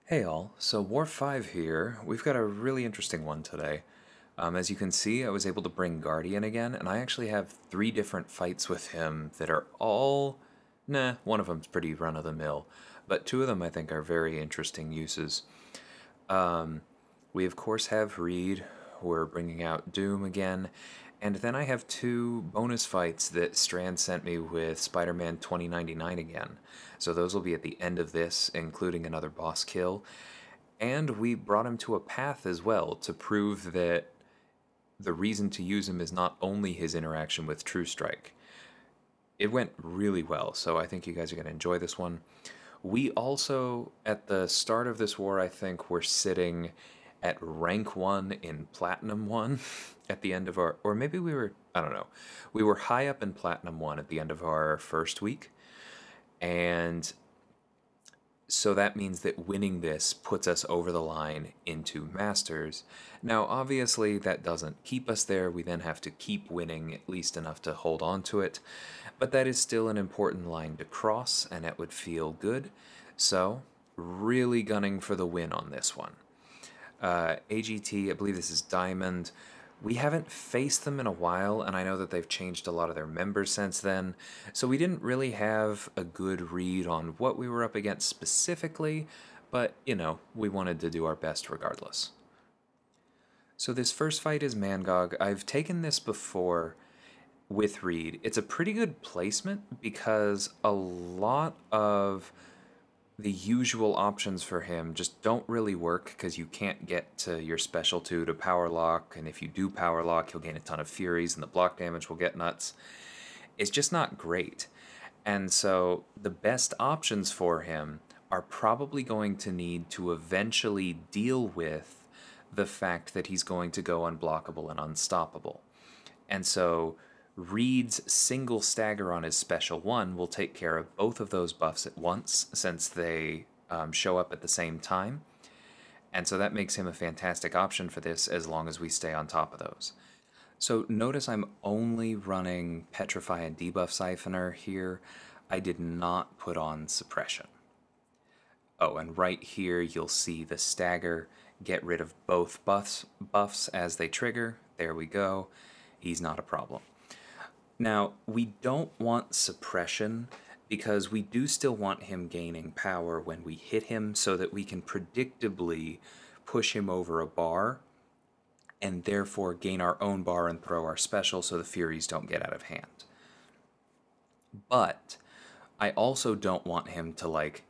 Hey all, so War 5 here. We've got a really interesting one today. As you can see, I was able to bring Guardian again, and I actually have 3 different fights with him that are all... Nah, one of them's pretty run-of-the-mill, but 2 of them I think are very interesting uses. We of course have Reed, we're bringing out Doom again, and then I have 2 bonus fights that Stranz sent me with Spider-Man 2099 again. So those will be at the end of this, including another boss kill. And we brought him to a path as well to prove that the reason to use him is not only his interaction with True Strike. It went really well, so I think you guys are going to enjoy this one. We also, at the start of this war, I think we're sitting at rank 1 in Platinum 1 at the end of our... Or maybe we were... I don't know. We were high up in Platinum 1 at the end of our first week. And so that means that winning this puts us over the line into Masters. Now, obviously, that doesn't keep us there. We then have to keep winning at least enough to hold on to it. But that is still an important line to cross, and it would feel good. So, really gunning for the win on this one. AGT, I believe this is Diamond. We haven't faced them in a while, and I know that they've changed a lot of their members since then, so we didn't really have a good read on what we were up against specifically, but, you know, we wanted to do our best regardless. So this first fight is Mangog. I've taken this before with Reed. It's a pretty good placement because a lot of the usual options for him just don't really work because you can't get to your special 2 to power lock, and if you do power lock, he'll gain a ton of furies and the block damage will get nuts. It's just not great. And so the best options for him are probably going to need to eventually deal with the fact that he's going to go unblockable and unstoppable. And so Reed's single stagger on his special 1 will take care of both of those buffs at once, since they show up at the same time. And so that makes him a fantastic option for this as long as we stay on top of those. So notice I'm only running Petrify and Debuff Siphoner here. I did not put on Suppression. Oh, and right here you'll see the stagger get rid of both buffs as they trigger. There we go. He's not a problem. Now, we don't want suppression because we do still want him gaining power when we hit him so that we can predictably push him over a bar and therefore gain our own bar and throw our special so the Furies don't get out of hand. But I also don't want him to, like,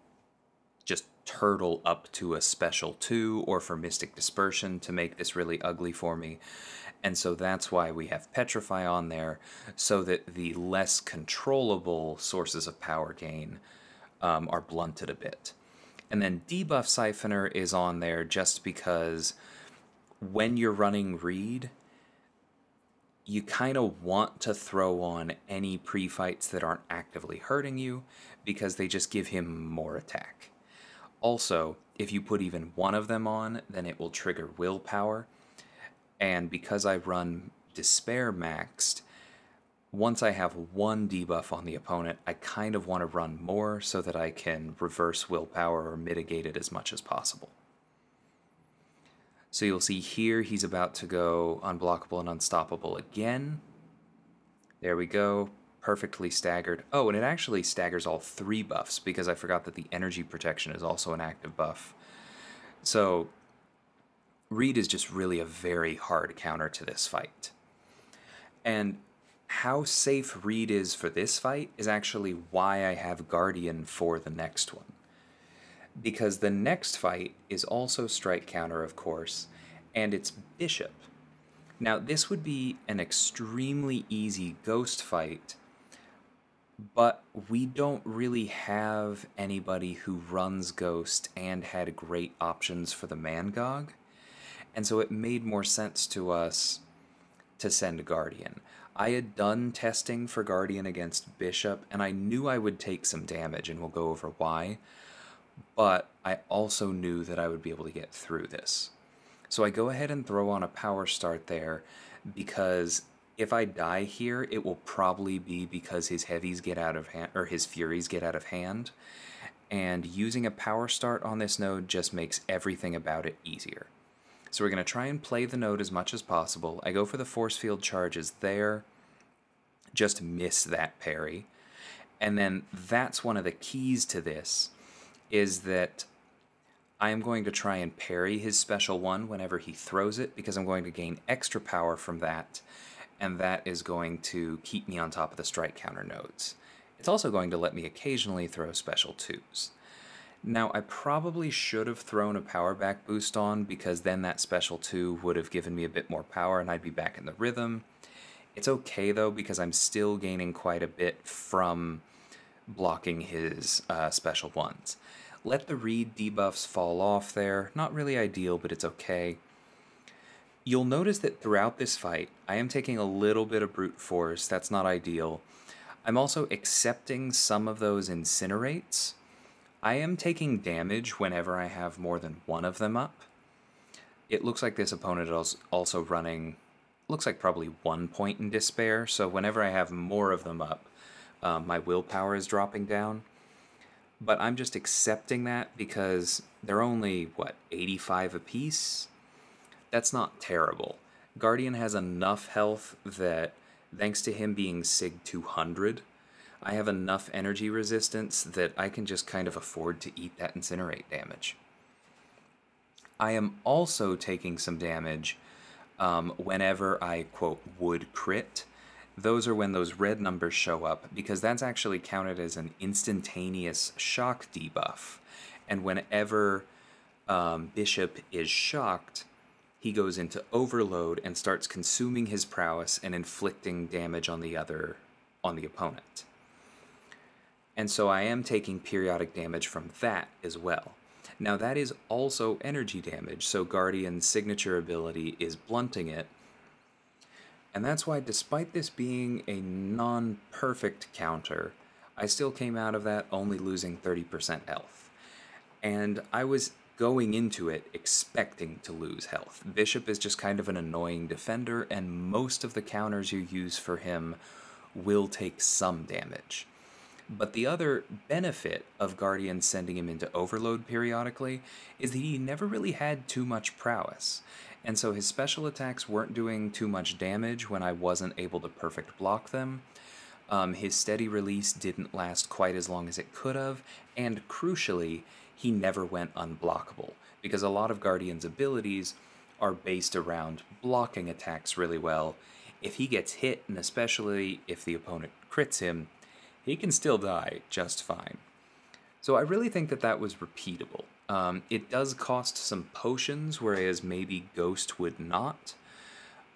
just turtle up to a special 2 or for Mystic Dispersion to make this really ugly for me. And so that's why we have Petrify on there, so that the less controllable sources of power gain are blunted a bit. And then Debuff Siphoner is on there just because when you're running Reed, you kind of want to throw on any pre-fights that aren't actively hurting you, because they just give him more attack. Also, if you put even one of them on, then it will trigger willpower. And because I run Despair maxed, once I have one debuff on the opponent, I kind of want to run more so that I can reverse willpower or mitigate it as much as possible. So you'll see here he's about to go unblockable and unstoppable again. There we go. Perfectly staggered. Oh, and it actually staggers all 3 buffs because I forgot that the energy protection is also an active buff. So Reed is just really a very hard counter to this fight. And how safe Reed is for this fight is actually why I have Guardian for the next one. Because the next fight is also strike counter, of course, and it's Bishop. Now, this would be an extremely easy ghost fight, but we don't really have anybody who runs Ghost and had great options for the Mangog. And so it made more sense to us to send Guardian. I had done testing for Guardian against Bishop, and I knew I would take some damage, and we'll go over why. But I also knew that I would be able to get through this. So I go ahead and throw on a power start there, because if I die here, it will probably be because his heavies get out of hand, or his furies get out of hand. and using a power start on this node just makes everything about it easier. So we're going to try and play the node as much as possible. I go for the force field charges there, just miss that parry. And then that's one of the keys to this, is that I am going to try and parry his special one whenever he throws it, because I'm going to gain extra power from that, and that is going to keep me on top of the strike counter nodes. It's also going to let me occasionally throw special 2s. Now, I probably should have thrown a power back boost on, because then that special 2 would have given me a bit more power and I'd be back in the rhythm. It's okay though, because I'm still gaining quite a bit from blocking his special ones. Let the read debuffs fall off there. Not really ideal, but it's okay. You'll notice that throughout this fight, I am taking a little bit of brute force. That's not ideal. I'm also accepting some of those incinerates. I am taking damage whenever I have more than one of them up. It looks like this opponent is also running, looks like probably 1 point in despair, so whenever I have more of them up, my willpower is dropping down. But I'm just accepting that because they're only, 85 apiece? That's not terrible. Guardian has enough health that, thanks to him being Sig 200, I have enough energy resistance that I can just kind of afford to eat that incinerate damage. I am also taking some damage whenever I, quote, would crit. Those are when those red numbers show up, because that's actually counted as an instantaneous shock debuff. And whenever Bishop is shocked, he goes into overload and starts consuming his prowess and inflicting damage on the opponent. And so I am taking periodic damage from that as well. Now that is also energy damage, so Guardian's signature ability is blunting it. And that's why, despite this being a non-perfect counter, I still came out of that only losing 30% health. And I was going into it expecting to lose health. Bishop is just kind of an annoying defender, and most of the counters you use for him will take some damage. But the other benefit of Guardian sending him into overload periodically is that he never really had too much prowess. And so his special attacks weren't doing too much damage when I wasn't able to perfect block them. His steady release didn't last quite as long as it could have, and crucially, he never went unblockable, because a lot of Guardian's abilities are based around blocking attacks really well. If he gets hit, and especially if the opponent crits him, he can still die just fine. So I really think that that was repeatable. It does cost some potions, whereas maybe Ghost would not.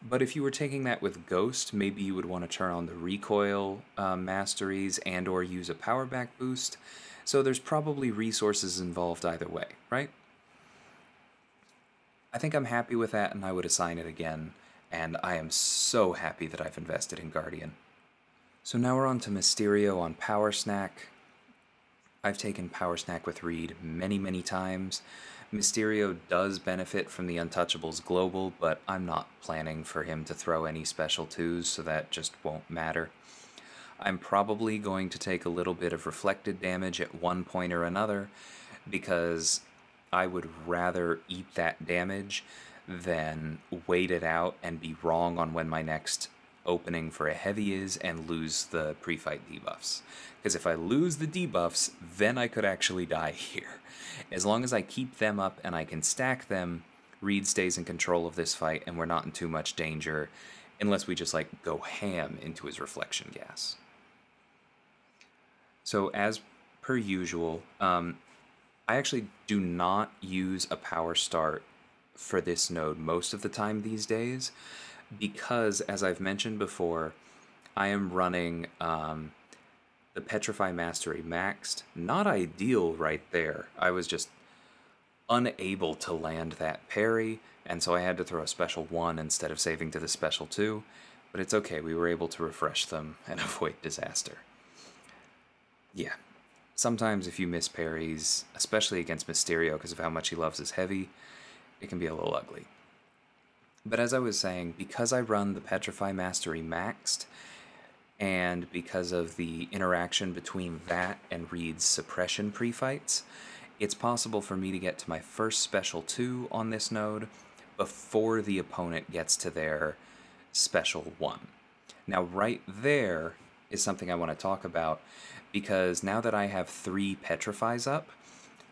But if you were taking that with Ghost, maybe you would want to turn on the recoil masteries and or use a power back boost. So there's probably resources involved either way, right? I think I'm happy with that, and I would assign it again. And I am so happy that I've invested in Guardian. So now we're on to Mysterio on Power Snack. I've taken Power Snack with Reed many, many times. Mysterio does benefit from the Untouchables Global, but I'm not planning for him to throw any special 2s, so that just won't matter. I'm probably going to take a little bit of reflected damage at one point or another, because I would rather eat that damage than wait it out and be wrong on when my next opening for a heavy is and lose the pre-fight debuffs. Because if I lose the debuffs, then I could actually die here. As long as I keep them up and I can stack them, Reed stays in control of this fight and we're not in too much danger, unless we just like go ham into his reflection gas. So as per usual, I actually do not use a power start for this node most of the time these days, because, as I've mentioned before, I am running the Petrify Mastery maxed. Not ideal right there. I was just unable to land that parry, and so I had to throw a special 1 instead of saving to the special 2, but it's okay, we were able to refresh them and avoid disaster. Yeah, sometimes if you miss parries, especially against Mysterio because of how much he loves his heavy, it can be a little ugly. But as I was saying, because I run the Petrify Mastery maxed, and because of the interaction between that and Reed's suppression pre-fights, it's possible for me to get to my first special 2 on this node before the opponent gets to their special 1. Now right there is something I want to talk about, because now that I have 3 Petrifies up,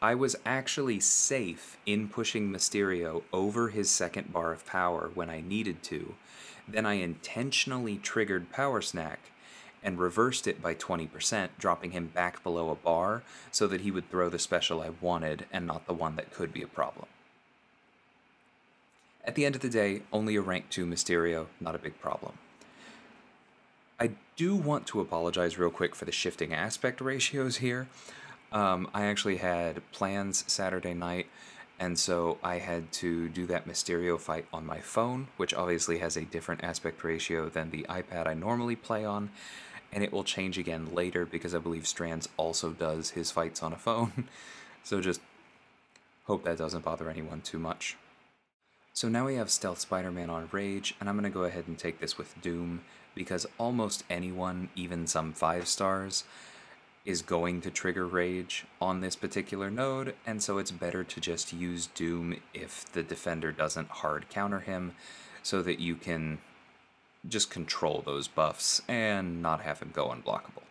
I was actually safe in pushing Mysterio over his second bar of power when I needed to. Then I intentionally triggered Power Snack and reversed it by 20%, dropping him back below a bar so that he would throw the special I wanted and not the one that could be a problem. At the end of the day, only a rank 2 Mysterio, not a big problem. I do want to apologize real quick for the shifting aspect ratios here. I actually had plans Saturday night, and so I had to do that Mysterio fight on my phone, which obviously has a different aspect ratio than the iPad I normally play on, and it will change again later because I believe Stranz also does his fights on a phone. So just hope that doesn't bother anyone too much. So now we have Stealth Spider-Man on Rage, and I'm going to go ahead and take this with Doom, because almost anyone, even some 5 stars, is going to trigger Rage on this particular node, and so it's better to just use Doom if the defender doesn't hard counter him, so that you can just control those buffs and not have him go unblockable.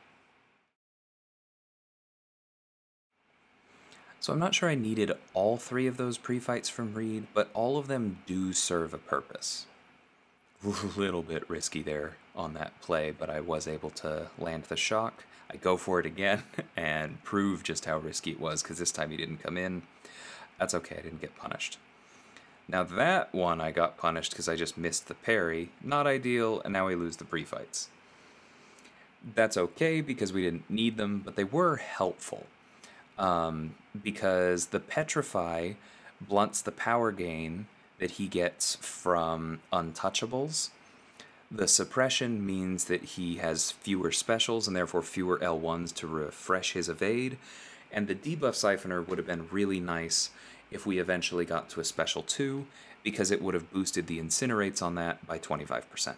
So I'm not sure I needed all 3 of those pre-fights from Reed, but all of them do serve a purpose. A little bit risky there on that play, but I was able to land the shock. I go for it again and prove just how risky it was, because this time he didn't come in. That's okay, I didn't get punished. Now that one I got punished because I just missed the parry. Not ideal, and now we lose the pre-fights. That's okay because we didn't need them, but they were helpful. Because the Petrify blunts the power gain that he gets from Untouchables. The suppression means that he has fewer specials and therefore fewer L1s to refresh his evade, and the debuff siphoner would have been really nice if we eventually got to a special 2, because it would have boosted the incinerates on that by 25%.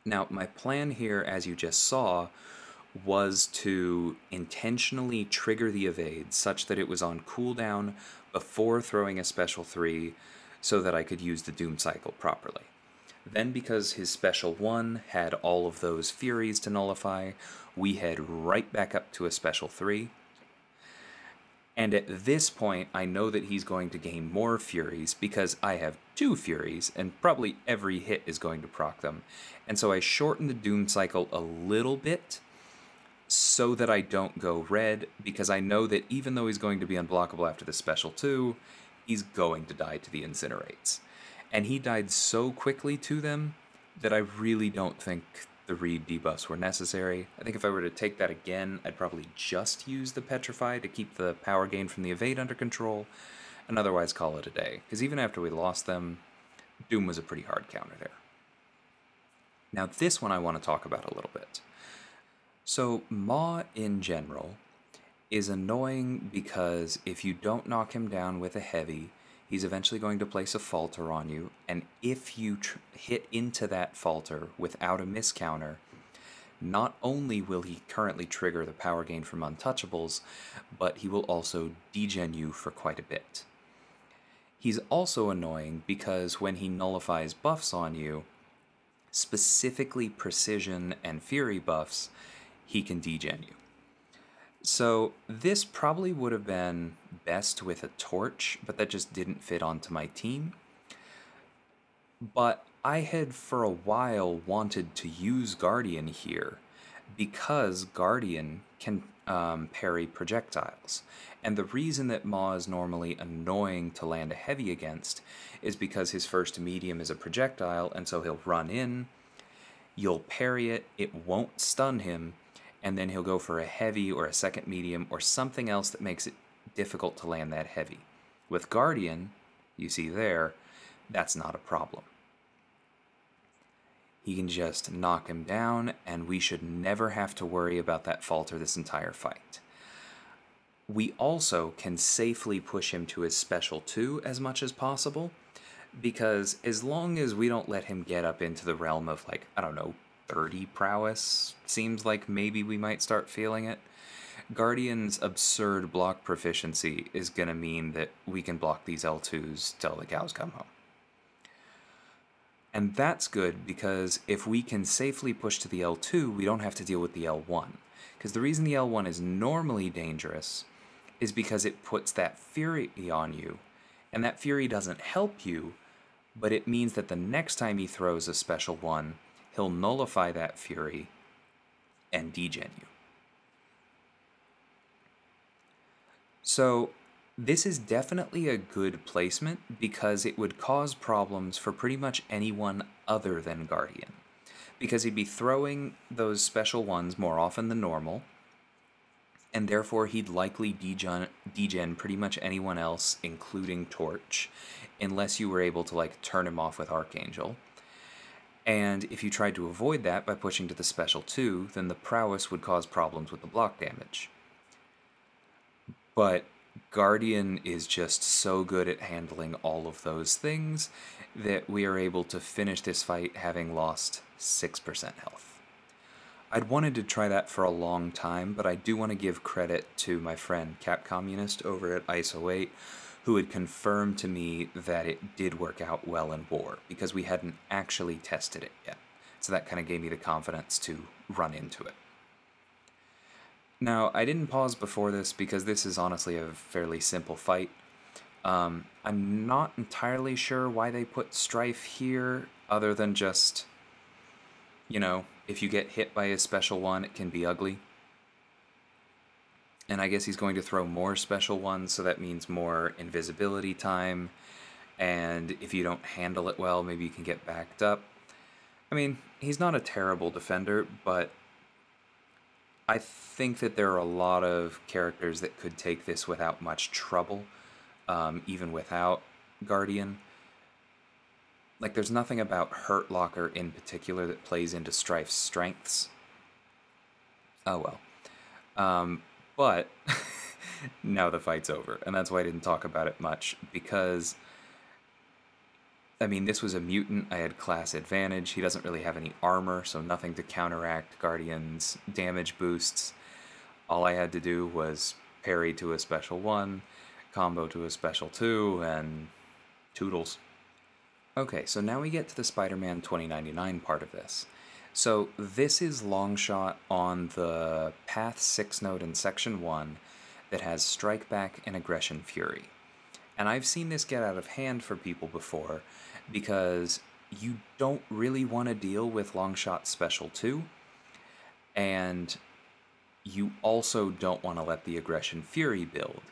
Now, my plan here, as you just saw, was to intentionally trigger the evade such that it was on cooldown before throwing a special 3 so that I could use the Doom cycle properly. Then, because his special 1 had all of those Furies to nullify, we head right back up to a special 3. And at this point, I know that he's going to gain more Furies because I have 2 Furies, and probably every hit is going to proc them. And so I shorten the Doom cycle a little bit so that I don't go red, because I know that even though he's going to be unblockable after the special 2, he's going to die to the Incinerates. And he died so quickly to them that I really don't think the Reed debuffs were necessary. I think if I were to take that again, I'd probably just use the Petrify to keep the power gain from the evade under control, and otherwise call it a day. Because even after we lost them, Doom was a pretty hard counter there. Now this one I want to talk about a little bit. So Maw in general is annoying because if you don't knock him down with a heavy, he's eventually going to place a falter on you, and if you hit into that falter without a miscounter, not only will he currently trigger the power gain from Untouchables, but he will also degen you for quite a bit. He's also annoying because when he nullifies buffs on you, specifically Precision and Fury buffs, he can degen you. So this probably would have been best with a torch, but that just didn't fit onto my team. But I had for a while wanted to use Guardian here because Guardian can parry projectiles. And the reason that Maw is normally annoying to land a heavy against is because his first medium is a projectile, and so he'll run in, you'll parry it, it won't stun him, and then he'll go for a heavy or a second medium or something else that makes it difficult to land that heavy. With Guardian, you see there, that's not a problem. He can just knock him down, and we should never have to worry about that falter this entire fight. We also can safely push him to his special 2 as much as possible, because as long as we don't let him get up into the realm of, like, I don't know, 30 prowess, seems like maybe we might start feeling it. Guardian's absurd block proficiency is going to mean that we can block these L2s till the cows come home. And that's good because if we can safely push to the L2, we don't have to deal with the L1. Because the reason the L1 is normally dangerous is because it puts that fury on you, and that fury doesn't help you, but it means that the next time he throws a special one, he'll nullify that fury and degen you. So this is definitely a good placement because it would cause problems for pretty much anyone other than Guardian. Because he'd be throwing those special ones more often than normal, and therefore he'd likely degen pretty much anyone else, including Torch, unless you were able to like turn him off with Archangel. And if you tried to avoid that by pushing to the special 2, then the Prowess would cause problems with the block damage. But Guardian is just so good at handling all of those things that we are able to finish this fight having lost 6% health. I'd wanted to try that for a long time, but I do want to give credit to my friend Capcommunist over at ISO8, who had confirmed to me that it did work out well in war, because we hadn't actually tested it yet. So that kind of gave me the confidence to run into it. Now, I didn't pause before this because this is honestly a fairly simple fight. I'm not entirely sure why they put Stryfe here, other than just, you know, if you get hit by a special one, it can be ugly. And I guess he's going to throw more special ones, so that means more invisibility time. And if you don't handle it well, maybe you can get backed up. I mean, he's not a terrible defender, but I think that there are a lot of characters that could take this without much trouble, even without Guardian. Like, there's nothing about Hurt Locker in particular that plays into Stryfe's strengths. Oh well. But now the fight's over, and that's why I didn't talk about it much, because, I mean, this was a mutant. I had class advantage. He doesn't really have any armor, so nothing to counteract Guardian's damage boosts. All I had to do was parry to a special 1, combo to a special 2, and toodles. Okay, so now we get to the Spider-Man 2099 part of this. So this is Longshot on the Path 6 node in Section 1 that has Strikeback and Aggression Fury. And I've seen this get out of hand for people before because you don't really want to deal with Longshot Special 2, and you also don't want to let the Aggression Fury build.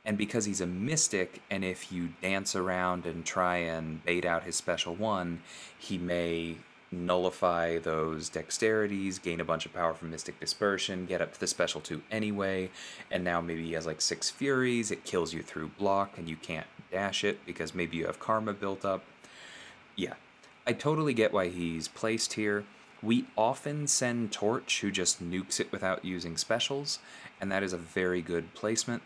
And because he's a mystic, and if you dance around and try and bait out his Special 1, he may nullify those dexterities, gain a bunch of power from Mystic Dispersion, get up to the Special 2 anyway, and now maybe he has like 6 Furies, it kills you through block, and you can't dash it because maybe you have Karma built up. Yeah, I totally get why he's placed here. We often send Torch, who just nukes it without using specials, and that is a very good placement,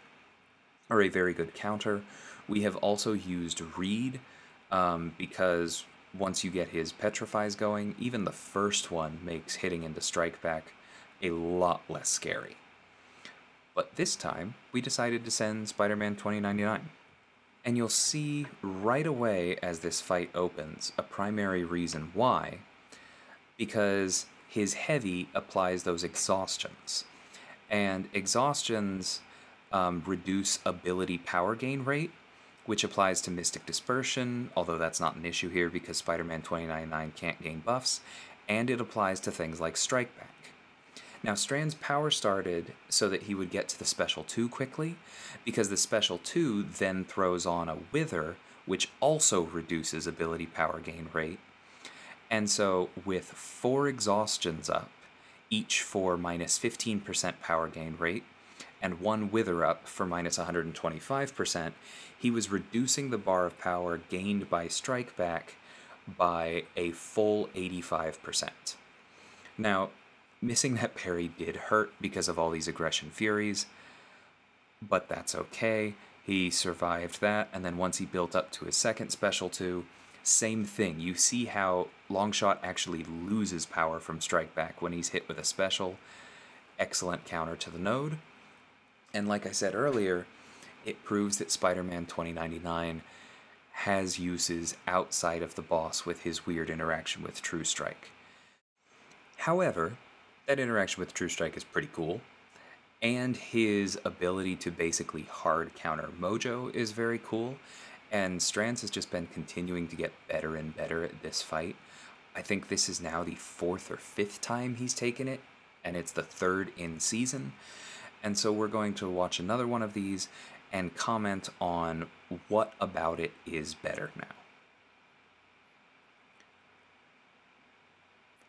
or a very good counter. We have also used Reed, because once you get his Petrifies going, even the first one makes hitting into Strikeback a lot less scary. But this time, we decided to send Spider-Man 2099. And you'll see right away as this fight opens a primary reason why, because his heavy applies those exhaustions. And exhaustions reduce ability power gain rate, which applies to Mystic Dispersion, although that's not an issue here because Spider-Man 2099 can't gain buffs, and it applies to things like Strikeback. Now, Stranz power started so that he would get to the Special 2 quickly, because the Special 2 then throws on a Wither, which also reduces ability power gain rate. And so, with 4 exhaustions up, each for minus 15% power gain rate, and 1 Wither up for minus 125%, he was reducing the bar of power gained by Strikeback by a full 85%. Now, missing that parry did hurt because of all these Aggression Furies, but that's okay. He survived that, and then once he built up to his second Special 2, same thing. You see how Longshot actually loses power from Strikeback when he's hit with a special. Excellent counter to the node. And like I said earlier, it proves that Spider-Man 2099 has uses outside of the boss with his weird interaction with True Strike. However, that interaction with True Strike is pretty cool, and his ability to basically hard counter Mojo is very cool, and Stranz has just been continuing to get better and better at this fight. I think this is now the 4th or 5th time he's taken it, and it's the 3rd in season, and so we're going to watch another one of these and comment on what about it is better now.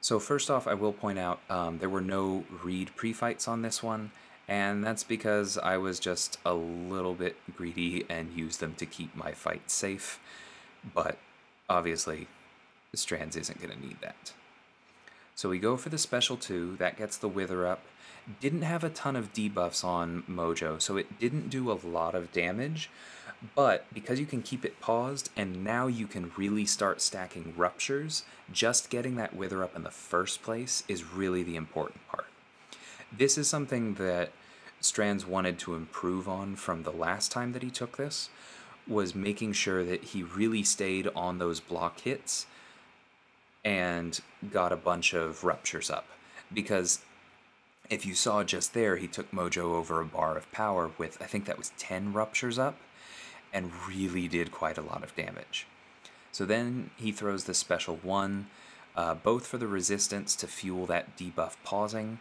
So first off, I will point out there were no Reed pre-fights on this one, and that's because I was just a little bit greedy and used them to keep my fight safe, but obviously Stranz isn't going to need that. So we go for the special 2, that gets the Wither up. Didn't have a ton of debuffs on Mojo, so it didn't do a lot of damage, but because you can keep it paused, and now you can really start stacking ruptures, just getting that Wither up in the first place is really the important part. This is something that Stranz wanted to improve on from the last time that he took this, was making sure that he really stayed on those block hits and got a bunch of ruptures up, because if you saw just there, he took Mojo over a bar of power with, I think that was 10 ruptures up, and really did quite a lot of damage. So then he throws the special 1, both for the resistance to fuel that debuff pausing,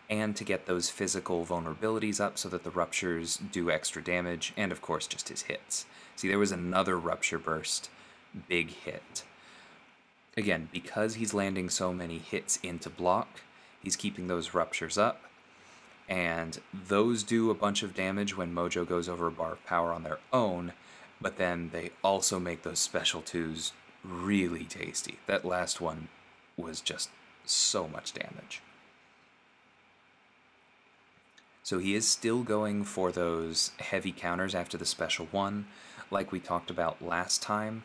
and to get those physical vulnerabilities up so that the ruptures do extra damage, and of course just his hits. See, there was another rupture burst, big hit. Again, because he's landing so many hits into block, he's keeping those ruptures up, and those do a bunch of damage when Mojo goes over a bar of power on their own, but then they also make those special 2s really tasty. That last one was just so much damage. So he is still going for those heavy counters after the special 1, like we talked about last time.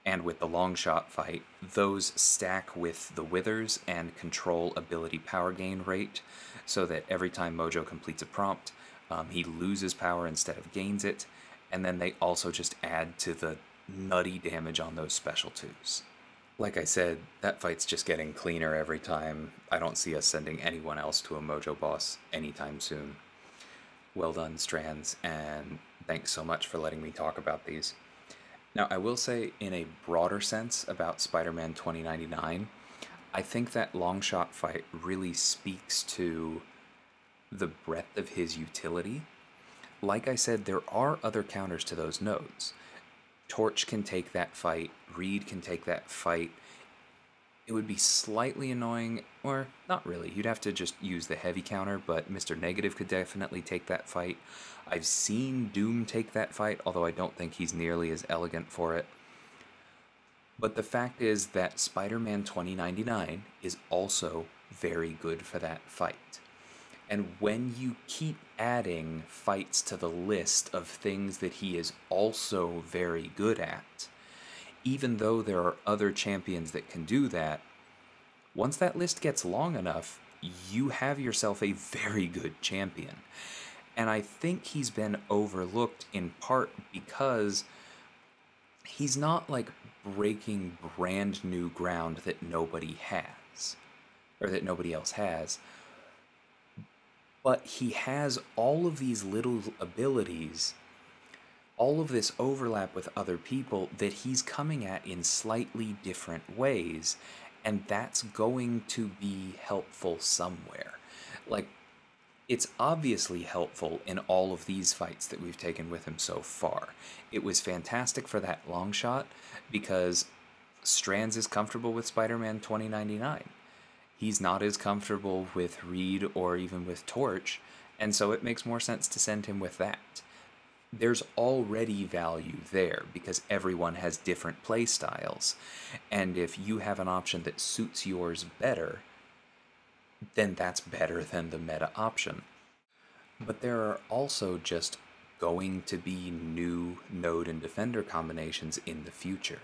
And with the Longshot fight, those stack with the Withers and control ability power gain rate, so that every time Mojo completes a prompt, he loses power instead of gains it, and then they also just add to the nutty damage on those special 2s. Like I said, that fight's just getting cleaner every time. I don't see us sending anyone else to a Mojo boss anytime soon. Well done, Stranz, and thanks so much for letting me talk about these. Now, I will say, in a broader sense about Spider-Man 2099, I think that Longshot fight really speaks to the breadth of his utility. Like I said, there are other counters to those nodes. Torch can take that fight, Reed can take that fight. It would be slightly annoying, or not really, you'd have to just use the heavy counter, but Mr. Negative could definitely take that fight. I've seen Doom take that fight, although I don't think he's nearly as elegant for it. But the fact is that Spider-Man 2099 is also very good for that fight. And when you keep adding fights to the list of things that he is also very good at, even though there are other champions that can do that, once that list gets long enough, you have yourself a very good champion. And I think he's been overlooked in part because he's not like breaking brand new ground that nobody has, or that nobody else has. But he has all of these little abilities, all of this overlap with other people that he's coming at in slightly different ways, and that's going to be helpful somewhere. Like, it's obviously helpful in all of these fights that we've taken with him so far. It was fantastic for that Longshot because Stranz is comfortable with Spider-Man 2099. He's not as comfortable with Reed or even with Torch, and so it makes more sense to send him with that. There's already value there because everyone has different play styles, and if you have an option that suits yours better, then that's better than the meta option. But there are also just going to be new node and defender combinations in the future.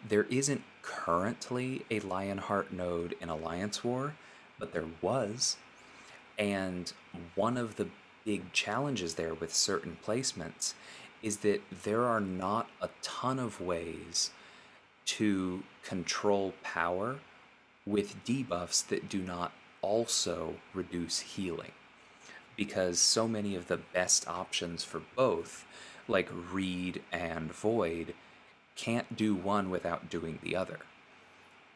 There isn't currently a Lionheart node in Alliance War, but there was. And one of the big challenges there with certain placements is that there are not a ton of ways to control power with debuffs that do not also reduce healing. Because so many of the best options for both, like Reed and Void, can't do one without doing the other.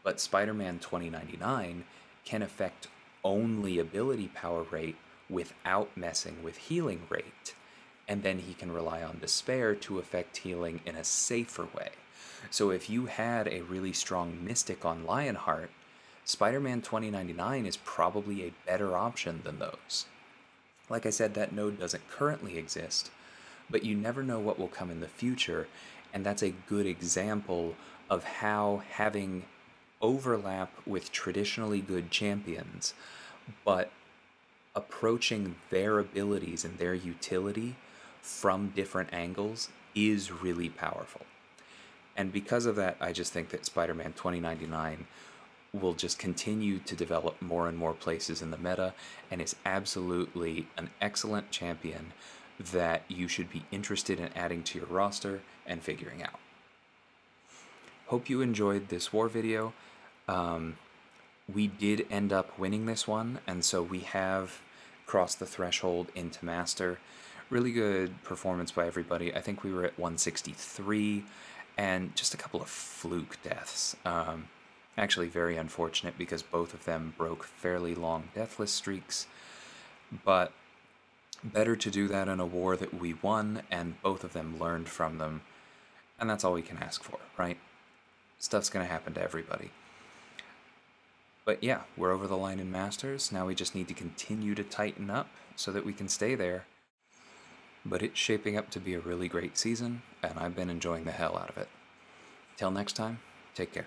But Spider-Man 2099 can affect only ability power rate without messing with healing rate, and then he can rely on Despair to affect healing in a safer way. So if you had a really strong Mystic on Lionheart, Spider-Man 2099 is probably a better option than those. Like I said, that node doesn't currently exist, but you never know what will come in the future, and that's a good example of how having overlap with traditionally good champions, but approaching their abilities and their utility from different angles is really powerful. And because of that, I just think that Spider-Man 2099 will just continue to develop more and more places in the meta, and is absolutely an excellent champion that you should be interested in adding to your roster and figuring out. Hope you enjoyed this war video. We did end up winning this one, and so we have crossed the threshold into Master. Really good performance by everybody. I think we were at 163, and just a couple of fluke deaths. Actually very unfortunate because both of them broke fairly long deathless streaks, but better to do that in a war that we won and both of them learned from them, and that's all we can ask for, right? Stuff's gonna happen to everybody. But yeah, we're over the line in Masters. Now we just need to continue to tighten up so that we can stay there. But it's shaping up to be a really great season, and I've been enjoying the hell out of it. Till next time, take care.